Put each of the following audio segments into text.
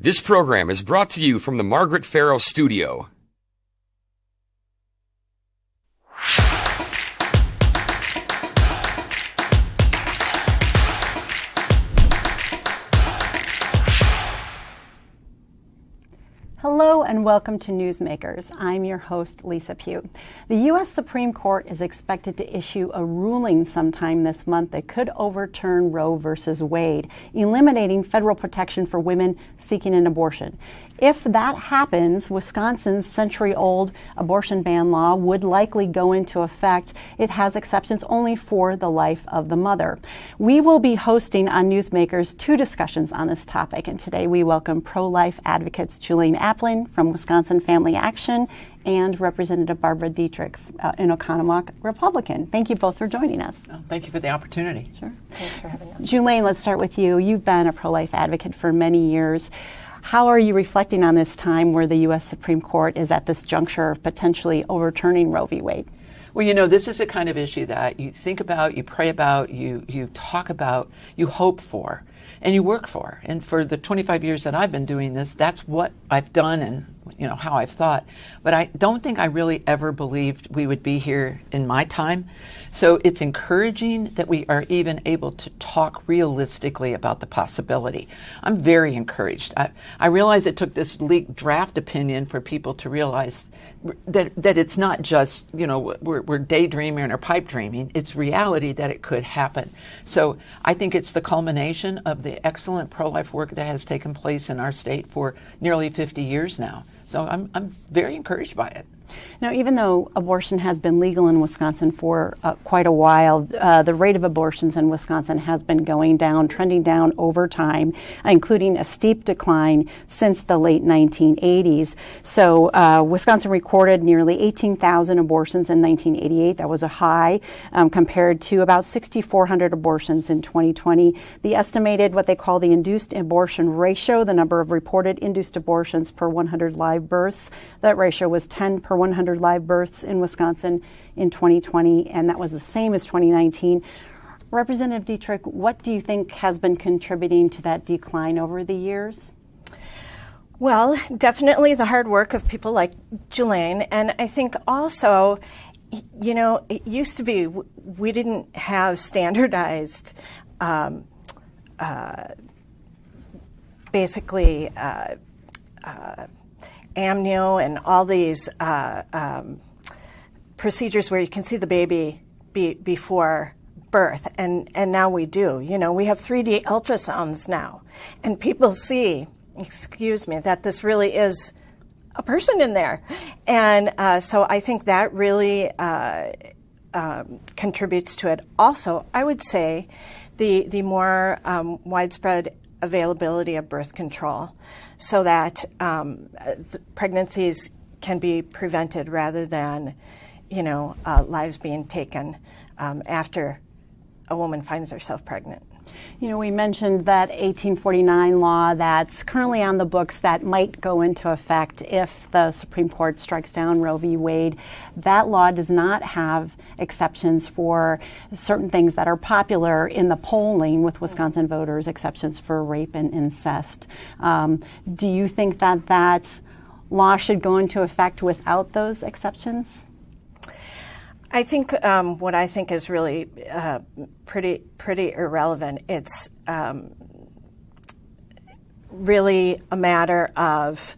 This program is brought to you from the Margaret Farrow Studio. Hello and welcome to Newsmakers. I'm your host, Lisa Pugh. The U.S. Supreme Court is expected to issue a ruling sometime this month that could overturn Roe v. Wade, eliminating federal protection for women seeking an abortion. If that happens, Wisconsin's century-old abortion ban law would likely go into effect. It has exceptions only for the life of the mother. We will be hosting on Newsmakers 2 discussions on this topic, and today we welcome pro-life advocates Julaine Appling from Wisconsin Family Action and Representative Barbara Dittrich, an R-Oconomowoc Republican. Thank you both for joining us. Oh, thank you for the opportunity. Sure. Thanks for having us. Julaine, let's start with you. You've been a pro-life advocate for many years. How are you reflecting on this time where the U.S. Supreme Court is at this juncture of potentially overturning Roe v. Wade? Well, you know, this is a kind of issue that you think about, you pray about, you talk about, you hope for, and you work for. And for the 25 years that I've been doing this, that's what I've done and, you know, how I've thought. But I don't think I really ever believed we would be here in my time. So it's encouraging that we are even able to talk realistically about the possibility. I'm very encouraged. I realize it took this leaked draft opinion for people to realize that it's not just, you know, we're daydreaming or pipe dreaming. It's reality that it could happen. So I think it's the culmination of the excellent pro-life work that has taken place in our state for nearly 50 years now. So I'm very encouraged by it. Now, even though abortion has been legal in Wisconsin for quite a while, the rate of abortions in Wisconsin has been going down, trending down over time, including a steep decline since the late 1980s. So Wisconsin recorded nearly 18,000 abortions in 1988. That was a high compared to about 6,400 abortions in 2020. The estimated, what they call the induced abortion ratio, the number of reported induced abortions per 100 live births, that ratio was 10 per 100 live births in Wisconsin in 2020, and that was the same as 2019. Representative Dittrich, what do you think has been contributing to that decline over the years? Well, definitely the hard work of people like Julaine, and I think also, you know, it used to be we didn't have standardized basically amnio and all these procedures where you can see the baby before birth, and now we do. You know, we have 3D ultrasounds now, and people see, that this really is a person in there. And so I think that really contributes to it. Also, I would say the more widespread availability of birth control, so that pregnancies can be prevented rather than, you know, lives being taken after a woman finds herself pregnant. You know, we mentioned that 1849 law that's currently on the books that might go into effect if the Supreme Court strikes down Roe v. Wade. That law does not have exceptions for certain things that are popular in the polling with Wisconsin voters, exceptions for rape and incest. Do you think that that law should go into effect without those exceptions? I think what I think is really pretty irrelevant. It's really a matter of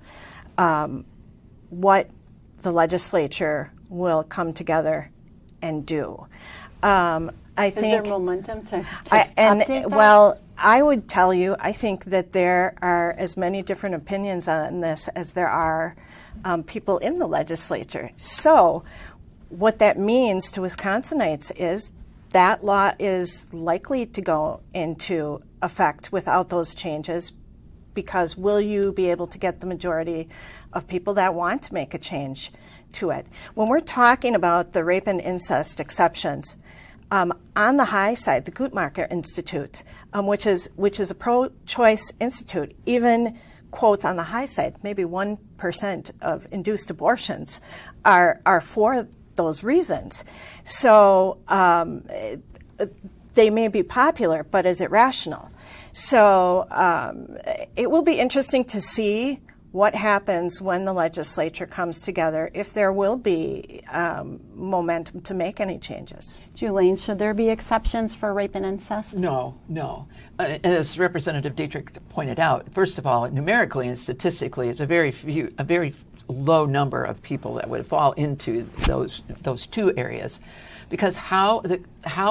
what the legislature will come together and do. I think. Is there momentum to update that? Well, I would tell you, I think that there are as many different opinions on this as there are people in the legislature. So what that means to Wisconsinites is that law is likely to go into effect without those changes, because will you be able to get the majority of people that want to make a change to it? When we're talking about the rape and incest exceptions, on the high side, the Guttmacher Institute, which is a pro-choice institute, even quotes on the high side, maybe 1% of induced abortions are for those reasons. So they may be popular, but is it rational? So it will be interesting to see what happens when the legislature comes together, if there will be momentum to make any changes. Julaine, should there be exceptions for rape and incest? No. As Representative Dittrich pointed out, first of all, numerically and statistically, it's a very low number of people that would fall into those two areas, because how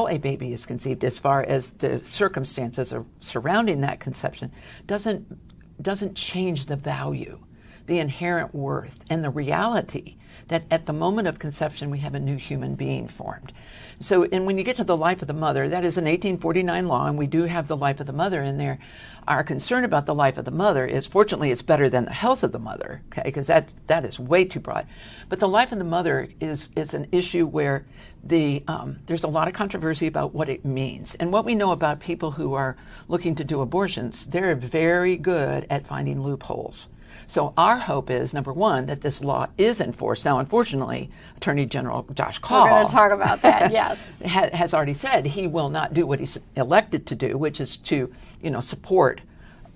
a baby is conceived, as far as the circumstances surrounding that conception, doesn't change the value, the inherent worth, and the reality that at the moment of conception we have a new human being formed. So, and when you get to the life of the mother, that is an 1849 law, and we do have the life of the mother in there. Our concern about the life of the mother is, fortunately, it's better than the health of the mother, okay, because that is way too broad. But the life of the mother is an issue where there's a lot of controversy about what it means. And what we know about people who are looking to do abortions, they're very good at finding loopholes. So our hope is, number one, that this law is enforced. Now, unfortunately, Attorney General Josh Call, we're going to talk about that, yes, has already said he will not do what he's elected to do, which is to, support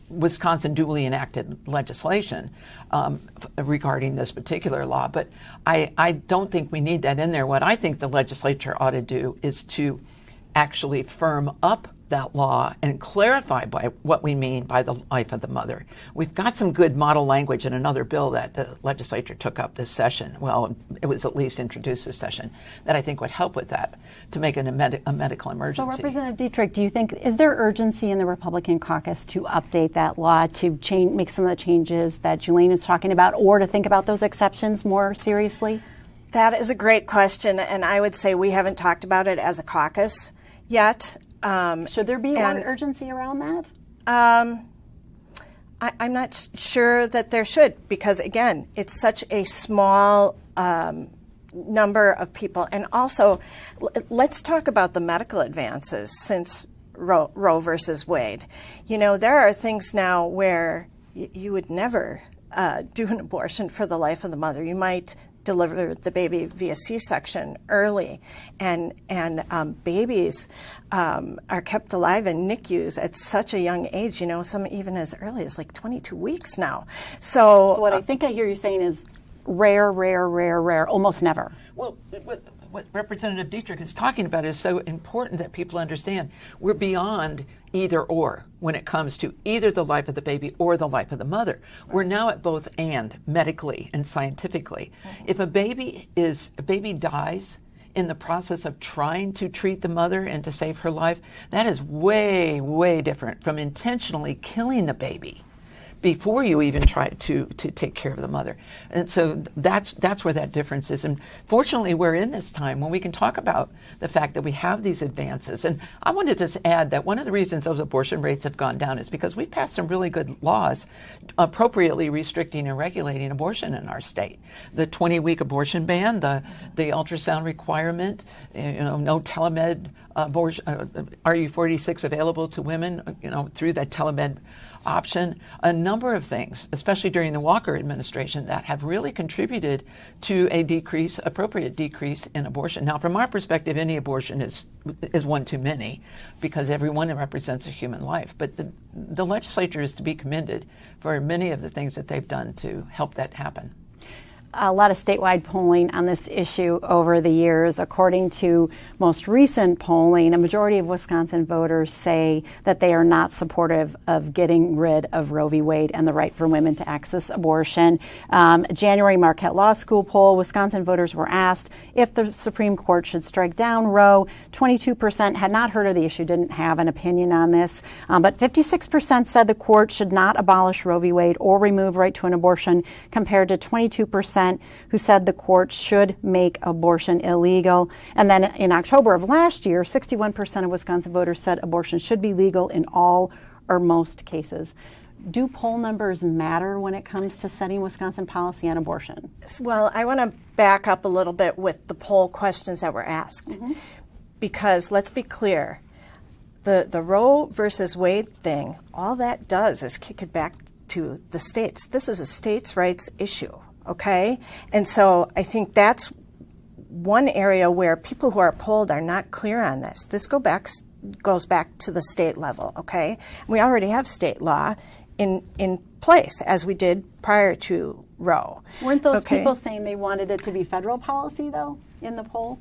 Wisconsin duly enacted legislation regarding this particular law. But I don't think we need that in there. What I think the legislature ought to do is to actually firm up that law and clarify by what we mean by the life of the mother. We've got some good model language in another bill that the legislature took up this session. Well, it was at least introduced this session, that I think would help with that, to make it a medical emergency. So, Representative Dittrich, do you think, is there urgency in the Republican caucus to update that law, to make some of the changes that Julaine is talking about, or to think about those exceptions more seriously? That is a great question, and I would say we haven't talked about it as a caucus yet. Should there be more urgency around that? I'm not sure that there should, because, again, it's such a small number of people. And also, let's talk about the medical advances since Roe versus Wade. There are things now where you would never do an abortion for the life of the mother. You might deliver the baby via C-section early, and babies are kept alive in NICUs at such a young age, some even as early as like 22 weeks now. So what I think I hear you saying is rare, almost never. Well, what Representative Dittrich is talking about is so important that people understand we're beyond either or when it comes to either the life of the baby or the life of the mother. Right. We're now at both and, medically and scientifically. Mm-hmm. If a baby dies in the process of trying to treat the mother and to save her life, that is way, way different from intentionally killing the baby before you even try to take care of the mother. And so that's where that difference is. And fortunately, we're in this time when we can talk about the fact that we have these advances. And I wanted to just add that one of the reasons those abortion rates have gone down is because we've passed some really good laws appropriately restricting and regulating abortion in our state. The 20-week abortion ban, the ultrasound requirement, no telemed abortion, RU46 available to women, through that telemed option, a number of things, especially during the Walker administration, that have really contributed to a appropriate decrease in abortion. Now, from our perspective, any abortion is one too many, because every one represents a human life. But the legislature is to be commended for many of the things that they've done to help that happen. A lot of statewide polling on this issue over the years. According to most recent polling, a majority of Wisconsin voters say that they are not supportive of getting rid of Roe v. Wade and the right for women to access abortion. January Marquette Law School poll, Wisconsin voters were asked if the Supreme Court should strike down Roe. 22% had not heard of the issue, didn't have an opinion on this, but 56% said the court should not abolish Roe v. Wade or remove right to an abortion, compared to 22% who said the court should make abortion illegal. And then in October of last year, 61% of Wisconsin voters said abortion should be legal in all or most cases. Do poll numbers matter when it comes to setting Wisconsin policy on abortion? Well, I want to back up a little bit with the poll questions that were asked. Mm-hmm. Because let's be clear, the Roe versus Wade thing, all that does is kick it back to the states. This is a states' rights issue. Okay? And so I think that's one area where people who are polled are not clear on this. This goes back to the state level, okay? We already have state law in place, as we did prior to Roe. Weren't those people saying they wanted it to be federal policy, though, in the poll?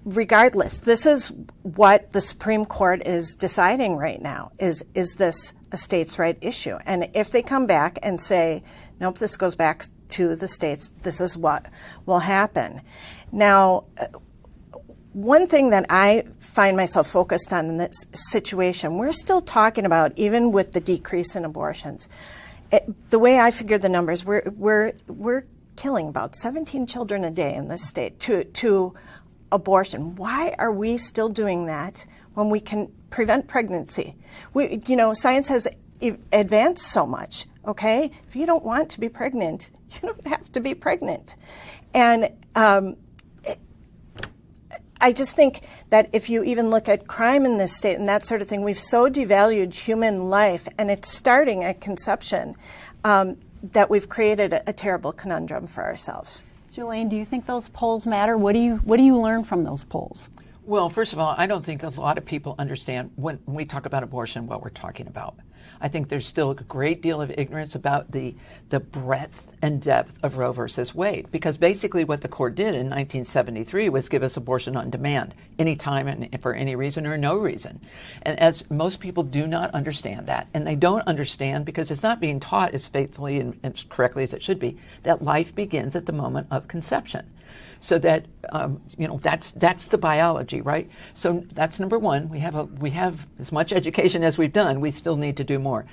Regardless, this is what the Supreme Court is deciding right now. Is this a states' right issue? And if they come back and say, nope, this goes back to the states, this is what will happen. Now, one thing that I find myself focused on in this situation, we're still talking about, even with the decrease in abortions, the way I figure the numbers, we're killing about 17 children a day in this state to abortion. Why are we still doing that when we can prevent pregnancy? Science has advanced so much, okay? If you don't want to be pregnant, you don't have to be pregnant. And I just think that if you even look at crime in this state and that sort of thing, we've so devalued human life, and it's starting at conception, that we've created a terrible conundrum for ourselves. Julaine, do you think those polls matter? What do you learn from those polls? Well, first of all, I don't think a lot of people understand when we talk about abortion what we're talking about. I think there's still a great deal of ignorance about the breadth and depth of Roe versus Wade, because basically what the court did in 1973 was give us abortion on demand, anytime and for any reason or no reason. And as most people do not understand that, and they don't understand because it's not being taught as faithfully and as correctly as it should be, that life begins at the moment of conception. So that that's the biology, right? So that's number one. We have as much education as we've done. We still need to do more.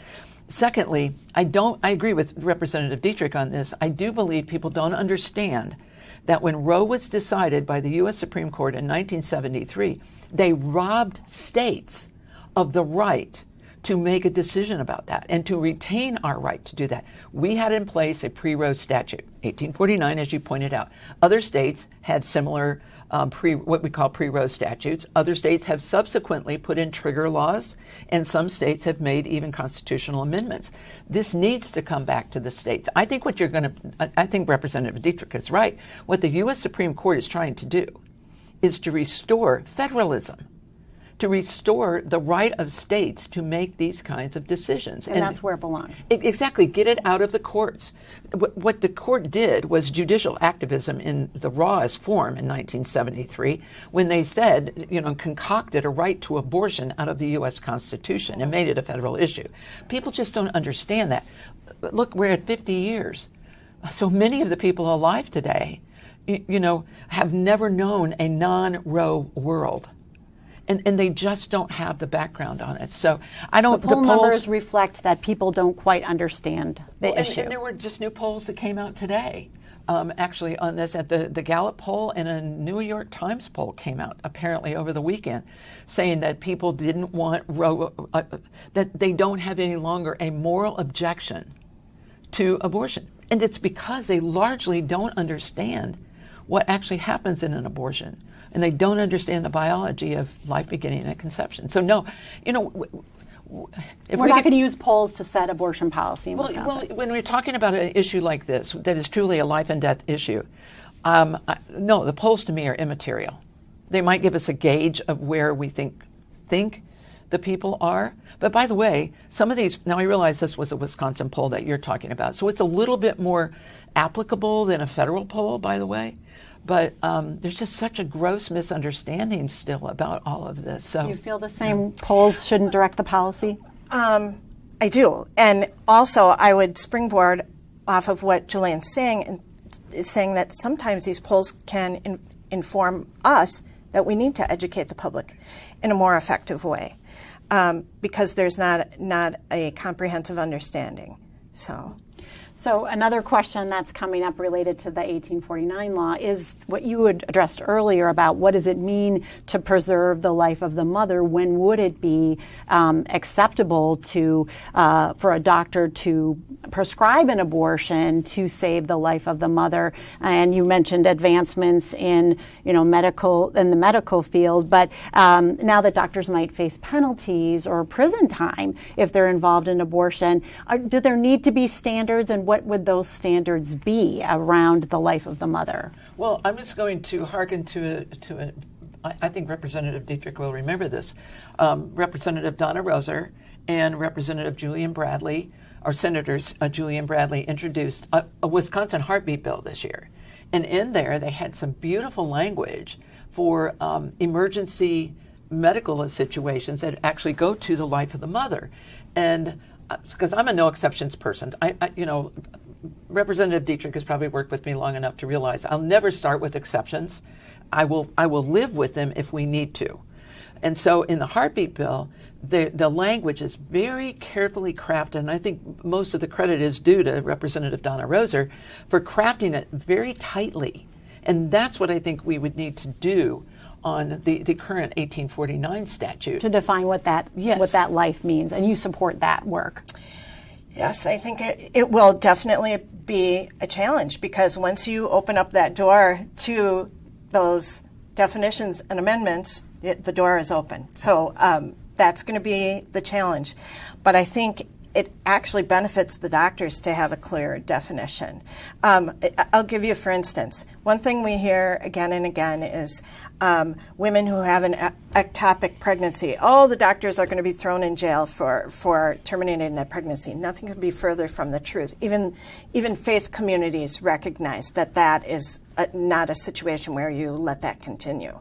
Secondly, I agree with Representative Dittrich on this. I do believe people don't understand that when Roe was decided by the U.S. Supreme Court in 1973, they robbed states of the right to make a decision about that and to retain our right to do that. We had in place a pre-Roe statute, 1849, as you pointed out. Other states had similar what we call pre-Roe statutes. Other states have subsequently put in trigger laws, and some states have made even constitutional amendments. This needs to come back to the states. I think I think Representative Dittrich is right. What the U.S. Supreme Court is trying to do is to restore federalism, to restore the right of states to make these kinds of decisions. And that's where it belongs. Exactly. Get it out of the courts. What the court did was judicial activism in the rawest form in 1973 when they said, concocted a right to abortion out of the U.S. Constitution and made it a federal issue. People just don't understand that. Look, we're at 50 years. So many of the people alive today, have never known a non-Roe world. And they just don't have the background on it. So I don't. The poll numbers reflect that people don't quite understand the issue. And there were just new polls that came out today, actually on this. At the Gallup poll and a New York Times poll came out apparently over the weekend, saying that people didn't want Roe, that they don't have any longer a moral objection to abortion, and it's because they largely don't understand what actually happens in an abortion. And they don't understand the biology of life beginning at conception. So no, if we're not going to use polls to set abortion policy in Wisconsin. Well, when we're talking about an issue like this, that is truly a life and death issue, no, the polls to me are immaterial. They might give us a gauge of where we think the people are. But by the way, some of these, now I realize this was a Wisconsin poll that you're talking about, so it's a little bit more applicable than a federal poll, by the way. But there's just such a gross misunderstanding still about all of this. So, do you feel the same polls shouldn't direct the policy? I do. And also, I would springboard off of what Julaine's saying, saying that sometimes these polls can inform us that we need to educate the public in a more effective way because there's not a comprehensive understanding. So another question that's coming up related to the 1849 law is what you had addressed earlier about what does it mean to preserve the life of the mother? When would it be acceptable for a doctor to prescribe an abortion to save the life of the mother? And you mentioned advancements in the medical field, but now that doctors might face penalties or prison time if they're involved in abortion, do there need to be standards, and what would those standards be around the life of the mother? Well, I'm just going to hearken to I think Representative Dittrich will remember this. Representative Donna Roser and Representative Julian Bradley, or Senators Julian Bradley, introduced a Wisconsin heartbeat bill this year. And in there, they had some beautiful language for emergency medical situations that actually go to the life of the mother. And because I'm a no exceptions person, Representative Dittrich has probably worked with me long enough to realize I'll never start with exceptions. I will live with them if we need to. And so in the heartbeat bill, the language is very carefully crafted, and I think most of the credit is due to Representative Donna Roser for crafting it very tightly. And that's what I think we would need to do on the current 1849 statute. To define what that life means, and you support that work. Yes, I think it will definitely be a challenge, because once you open up that door to those definitions and amendments, the door is open. So that's going to be the challenge. But I think it actually benefits the doctors to have a clear definition. I'll give you, for instance, one thing we hear again and again is women who have an ectopic pregnancy. Oh, the doctors are going to be thrown in jail for terminating that pregnancy. Nothing could be further from the truth. Even faith communities recognize that is not a situation where you let that continue.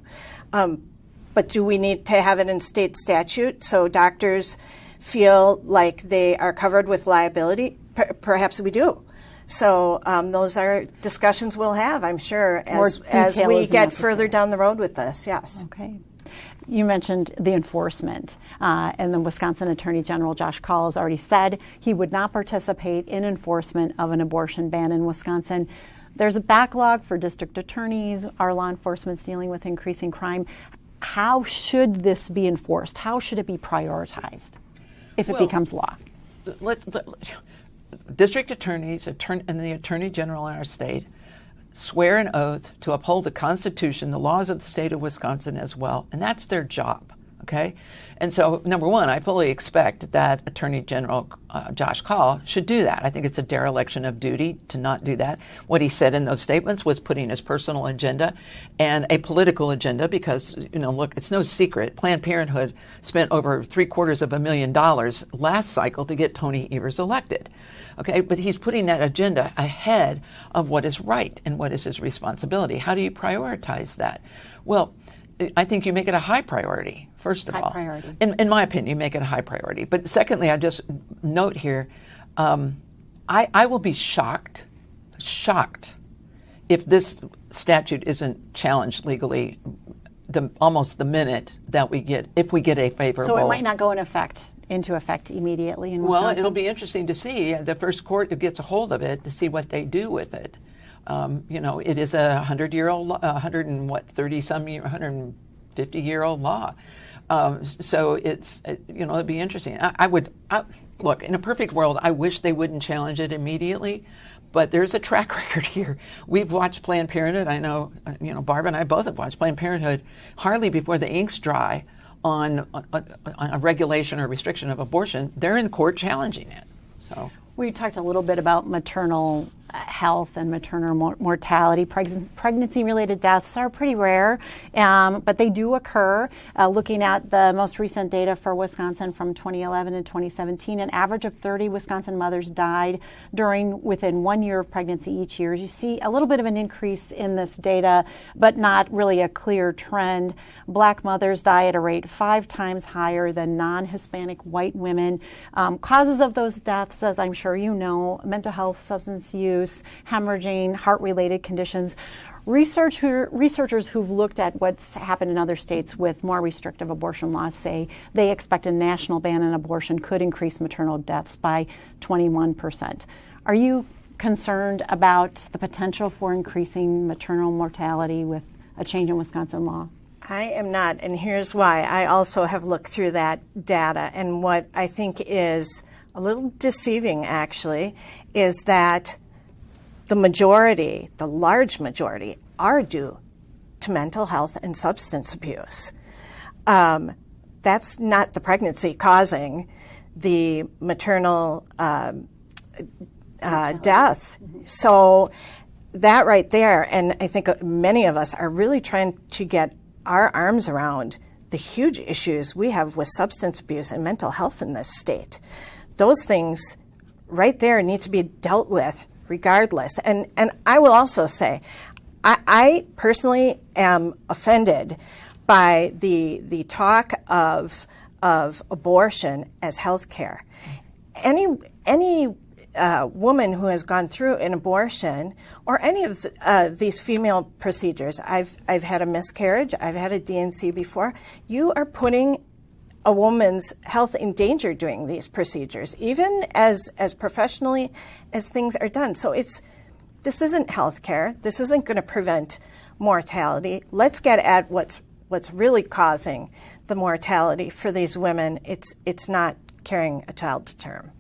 But do we need to have it in state statute so doctors feel like they are covered with liability? Perhaps we do. So those are discussions we'll have, I'm sure, as we get further down the road with this, yes. Okay. You mentioned the enforcement, and the Wisconsin Attorney General Josh Kaul has already said he would not participate in enforcement of an abortion ban in Wisconsin. There's a backlog for district attorneys, our law enforcement's dealing with increasing crime. How should this be enforced? How should it be prioritized if it becomes law? District attorneys and the Attorney General in our state swear an oath to uphold the Constitution, the laws of the state of Wisconsin as well, and that's their job, okay? And so, number one, I fully expect that Attorney General Josh Kaul should do that. I think it's a dereliction of duty to not do that. What he said in those statements was putting his personal agenda and a political agenda because, look, it's no secret. Planned Parenthood spent over $750,000 last cycle to get Tony Evers elected. Okay, but he's putting that agenda ahead of what is right and what is his responsibility. How do you prioritize that? Well, I think you make it a high priority, first of all. High priority. In my opinion, you make it a high priority. But secondly, I just note here, I will be shocked if this statute isn't challenged legally almost the minute that if we get a favorable. So it might not go into effect immediately in Wisconsin? Well, it'll be interesting to see the first court that gets a hold of it to see what they do with it. It is a 100-year-old, 150-year-old law. So it'd be interesting. Look, in a perfect world, I wish they wouldn't challenge it immediately, but there's a track record here. We've watched Planned Parenthood. I know, Barbara and I both have watched Planned Parenthood hardly before the ink's dry on a regulation or restriction of abortion. They're in court challenging it. So we talked a little bit about maternal health and maternal mortality. Pregnancy-related deaths are pretty rare, but they do occur. Looking at the most recent data for Wisconsin from 2011 and 2017, an average of 30 Wisconsin mothers died within 1 year of pregnancy each year. You see a little bit of an increase in this data, but not really a clear trend. Black mothers die at a rate 5 times higher than non-Hispanic white women. Causes of those deaths, as I'm sure you know, mental health, substance use, hemorrhaging, heart-related conditions. Researchers who've looked at what's happened in other states with more restrictive abortion laws say they expect a national ban on abortion could increase maternal deaths by 21%. Are you concerned about the potential for increasing maternal mortality with a change in Wisconsin law? I am not, and here's why. I also have looked through that data, and what I think is a little deceiving, actually, is that the large majority, are due to mental health and substance abuse. That's not the pregnancy causing the maternal death. So that right there, and I think many of us are really trying to get our arms around the huge issues we have with substance abuse and mental health in this state. Those things right there need to be dealt with regardless. And I will also say, I personally am offended by the talk of abortion as health care. Any woman who has gone through an abortion or any of these female procedures, I've had a miscarriage, I've had a D&C before, you are putting a woman's health in danger doing these procedures, even as professionally as things are done. So this isn't health care. This isn't going to prevent mortality. Let's get at what's really causing the mortality for these women. It's not carrying a child to term.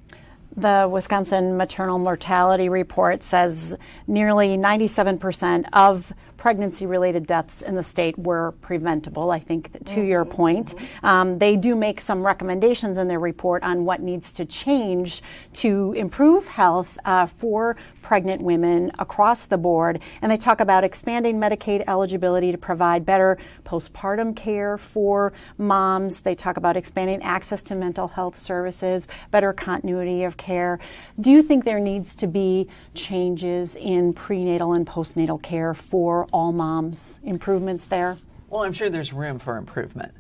The Wisconsin Maternal Mortality Report says nearly 97% of pregnancy-related deaths in the state were preventable, I think, to your point. They do make some recommendations in their report on what needs to change to improve health for pregnant women across the board. And they talk about expanding Medicaid eligibility to provide better postpartum care for moms. They talk about expanding access to mental health services, better continuity of care. Do you think there needs to be changes in prenatal and postnatal care for all moms, improvements there? Well, I'm sure there's room for improvement.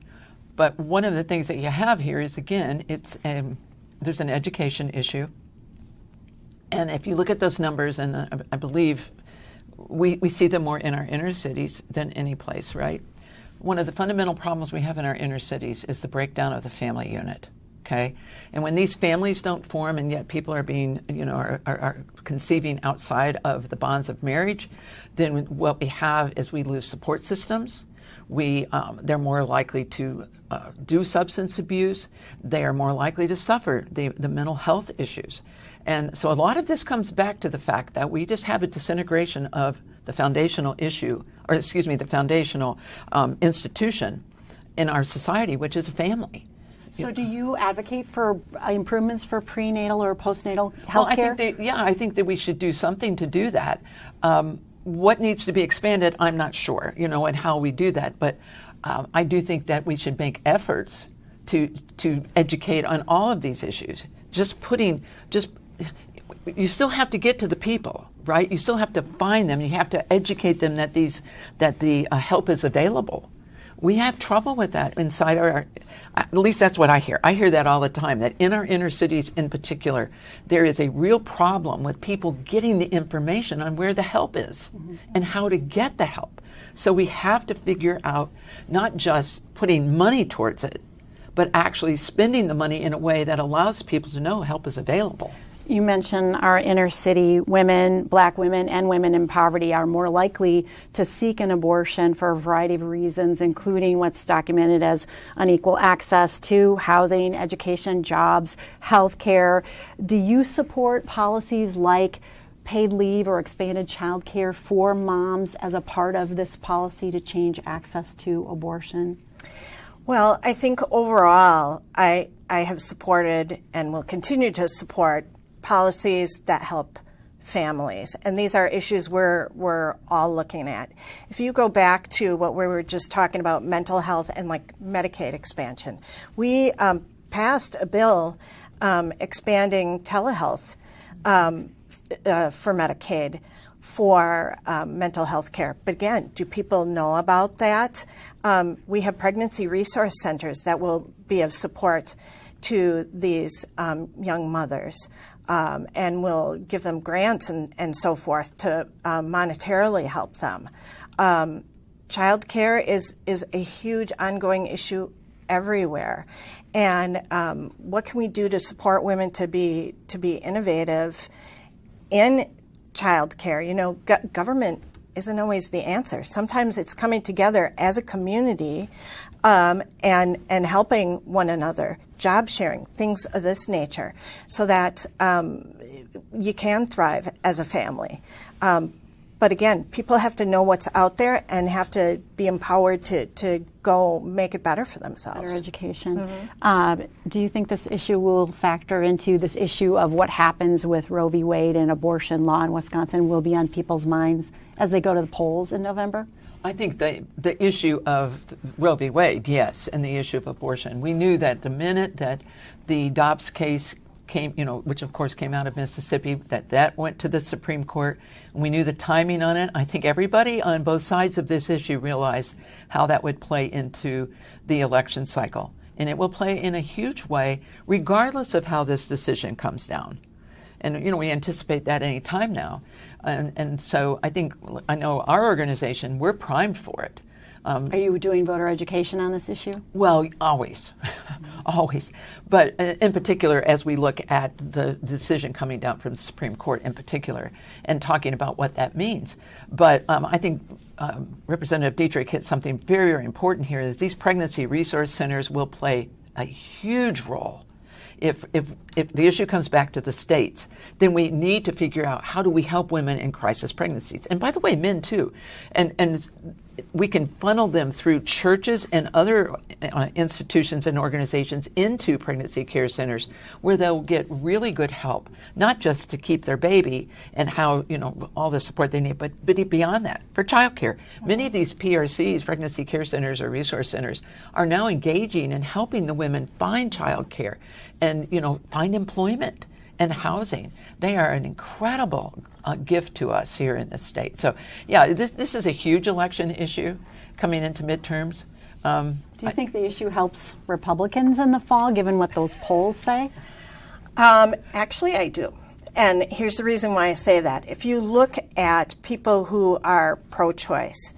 But one of the things that you have here is, again, there's an education issue. And if you look at those numbers, and I believe we see them more in our inner cities than any place, right? One of the fundamental problems we have in our inner cities is the breakdown of the family unit, okay? And when these families don't form and yet people are being, are conceiving outside of the bonds of marriage, then what we have is we lose support systems. They're more likely to do substance abuse. They are more likely to suffer the mental health issues. And so a lot of this comes back to the fact that we just have a disintegration of the foundational issue, or excuse me, the foundational institution in our society, which is a family. So do you advocate for improvements for prenatal or postnatal health care? I think that we should do something to do that. What needs to be expanded, I'm not sure, and how we do that. But I do think that we should make efforts to educate on all of these issues. You still have to get to the people, right? You still have to find them. You have to educate them that the help is available. We have trouble with that inside at least that's what I hear. I hear that all the time, that in our inner cities in particular, there is a real problem with people getting the information on where the help is and how to get the help. So we have to figure out not just putting money towards it, but actually spending the money in a way that allows people to know help is available. You mentioned our inner city women, black women, and women in poverty are more likely to seek an abortion for a variety of reasons, including what's documented as unequal access to housing, education, jobs, health care. Do you support policies like paid leave or expanded child care for moms as a part of this policy to change access to abortion? Well, I think overall, I have supported and will continue to support policies that help families. And these are issues we're all looking at. If you go back to what we were just talking about, mental health and like Medicaid expansion, we passed a bill expanding telehealth for Medicaid for mental health care. But again, do people know about that? We have pregnancy resource centers that will be of support to these young mothers, and will give them grants and so forth to monetarily help them. Child care is a huge ongoing issue everywhere. And what can we do to support women to be innovative in child care? Government isn't always the answer. Sometimes it's coming together as a community and helping one another, job sharing, things of this nature, so that you can thrive as a family. But again, people have to know what's out there and have to be empowered to go make it better for themselves. Better education. Do you think this issue will factor into this issue of what happens with Roe v. Wade and abortion law in Wisconsin will be on people's minds as they go to the polls in November? I think the issue of Roe v. Wade, yes, and the issue of abortion. We knew that the minute that the Dobbs case came, which of course came out of Mississippi, that went to the Supreme Court. And we knew the timing on it. I think everybody on both sides of this issue realized how that would play into the election cycle. And it will play in a huge way, regardless of how this decision comes down. And, we anticipate that any time now. And so I know our organization, we're primed for it. Are you doing voter education on this issue? Well, always, always. But in particular, as we look at the decision coming down from the Supreme Court in particular and talking about what that means. But I think Representative Dittrich hit something very, very important here is these pregnancy resource centers will play a huge role. If the issue comes back to the states, then we need to figure out how do we help women in crisis pregnancies. And by the way, men too. And we can funnel them through churches and other institutions and organizations into pregnancy care centers where they'll get really good help, not just to keep their baby and how, all the support they need, but beyond that, for childcare. Many of these PRCs, pregnancy care centers or resource centers, are now engaging and helping the women find childcare and, find employment and housing. They are an incredible gift to us here in the state. So, yeah, this is a huge election issue coming into midterms. Do you think the issue helps Republicans in the fall, given what those polls say? Actually, I do. And here's the reason why I say that. If you look at people who are pro-choice,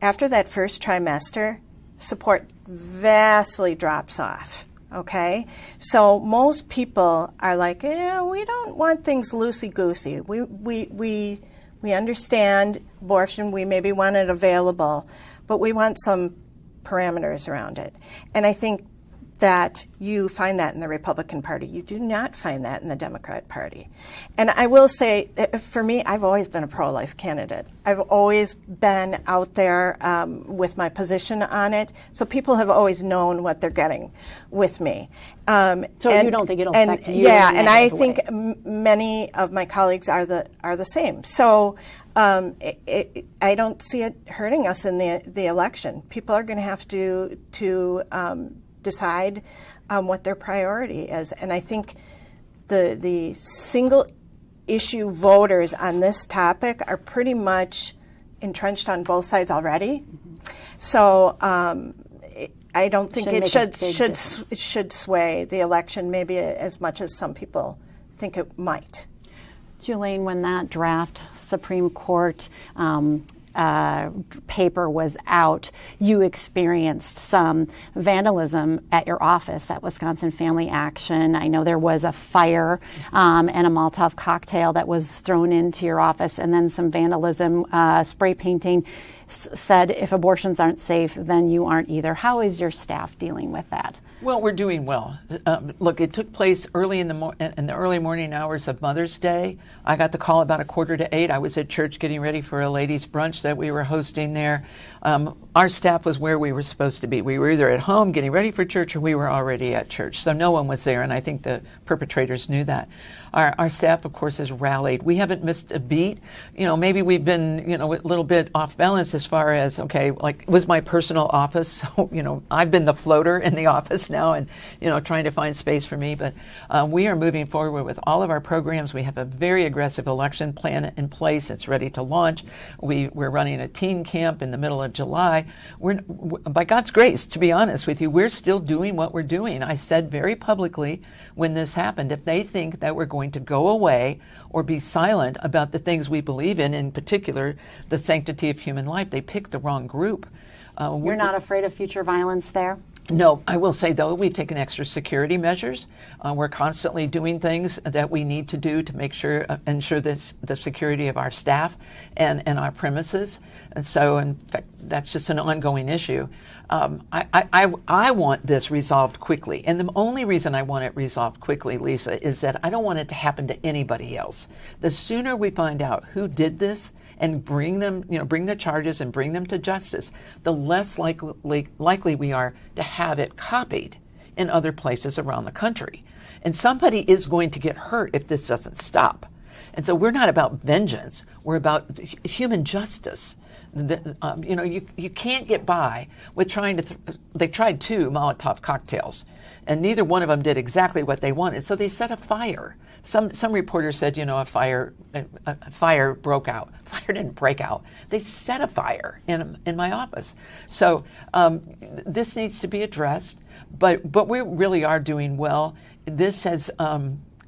after that first trimester, support vastly drops off. Okay, so most people are like, we don't want things loosey-goosey. We understand abortion. We maybe want it available, but we want some parameters around it. And I think that you find that in the Republican Party. You do not find that in the Democrat Party. And I will say, for me, I've always been a pro-life candidate. I've always been out there with my position on it. So people have always known what they're getting with me. So you don't think it'll affect you? Yeah, and I think many of my colleagues are the same. So I don't see it hurting us in the election. People are going to have to decide what their priority is. And I think the single issue voters on this topic are pretty much entrenched on both sides already. So I don't think it should sway the election maybe as much as some people think it might. Julaine, when that draft Supreme Court paper was out, you experienced some vandalism at your office at Wisconsin Family Action. I know there was a fire and a Molotov cocktail that was thrown into your office, and then some vandalism, spray painting. Said if abortions aren't safe, then you aren't either. How is your staff dealing with that? Well, we're doing well. Look, it took place early in the early morning hours of Mother's Day. I got the call about 7:45. I was at church getting ready for a ladies' brunch that we were hosting there. Our staff was where we were supposed to be. We were either at home getting ready for church or we were already at church. So no one was there, and I think the perpetrators knew that. Our staff, of course, has rallied. We haven't missed a beat. Maybe we've been, a little bit off balance as far as, it was my personal office. So, I've been the floater in the office now and, trying to find space for me. But we are moving forward with all of our programs. We have a very aggressive election plan in place. It's ready to launch. We're running a teen camp in the middle of July. We're, by God's grace, to be honest with you, we're still doing what we're doing. I said very publicly when this happened, if they think that we're going to go away or be silent about the things we believe in particular, the sanctity of human life, they picked the wrong group. You're not afraid of future violence there? No, I will say, though, we've taken extra security measures. We're constantly doing things that we need to do to make sure, ensure the security of our staff and our premises. So, in fact, that's just an ongoing issue. I want this resolved quickly. And the only reason I want it resolved quickly, Lisa, is that I don't want it to happen to anybody else. The sooner we find out who did this and bring them, bring the charges and bring them to justice, the less likely we are to have it copied in other places around the country. And somebody is going to get hurt if this doesn't stop. And so we're not about vengeance. We're about human justice. You can't get by with trying to. They tried 2 Molotov cocktails, and neither one of them did exactly what they wanted. So they set a fire. Some reporters said, a fire broke out. Fire didn't break out. They set a fire in my office. So this needs to be addressed. But we really are doing well. This has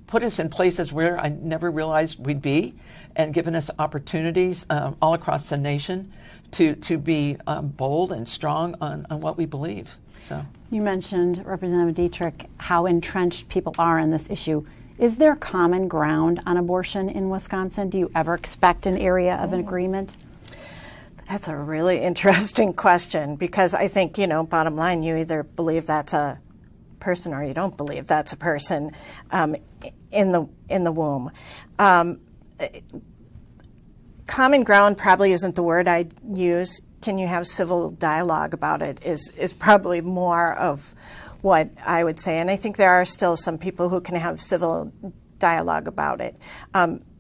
put us in places where I never realized we'd be, and given us opportunities all across the nation to be bold and strong on what we believe. So you mentioned, Representative Dittrich, how entrenched people are on this issue. Is there common ground on abortion in Wisconsin? Do you ever expect an area of an agreement? That's a really interesting question, because I think, bottom line, you either believe that's a person or you don't believe that's a person in the womb. Common ground probably isn't the word I'd use. Can you have civil dialogue about it is probably more of what I would say. And I think there are still some people who can have civil dialogue about it.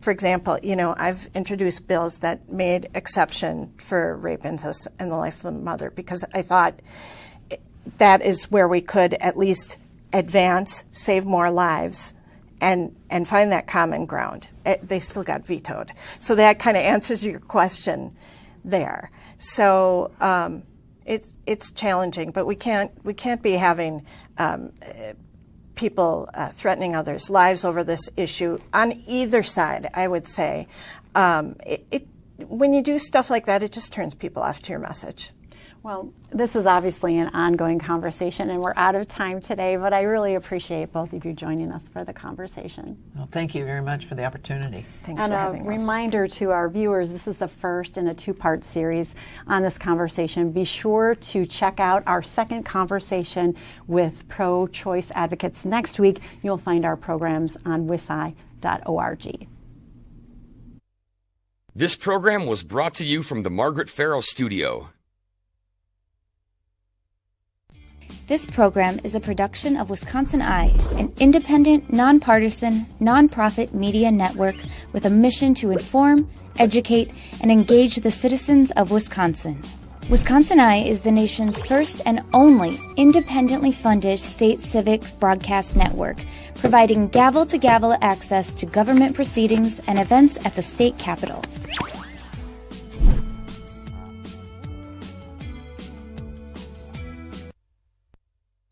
For example, I've introduced bills that made exception for rape, incest, and the life of the mother, because I thought that is where we could at least advance, save more lives, and find that common ground. They still got vetoed. So that kind of answers your question there. So it's challenging, but we can't be having people threatening others' lives over this issue on either side, I would say. When you do stuff like that, it just turns people off to your message. Well, this is obviously an ongoing conversation, and we're out of time today, but I really appreciate both of you joining us for the conversation. Well, thank you very much for the opportunity. Thanks for having us. And a reminder to our viewers, this is the first in a 2-part series on this conversation. Be sure to check out our second conversation with pro-choice advocates next week. You'll find our programs on wisi.org. This program was brought to you from the Margaret Farrow Studio. This program is a production of Wisconsin Eye, an independent, nonpartisan, nonprofit media network with a mission to inform, educate, and engage the citizens of Wisconsin. Wisconsin Eye is the nation's first and only independently funded state civics broadcast network, providing gavel-to-gavel access to government proceedings and events at the state capitol.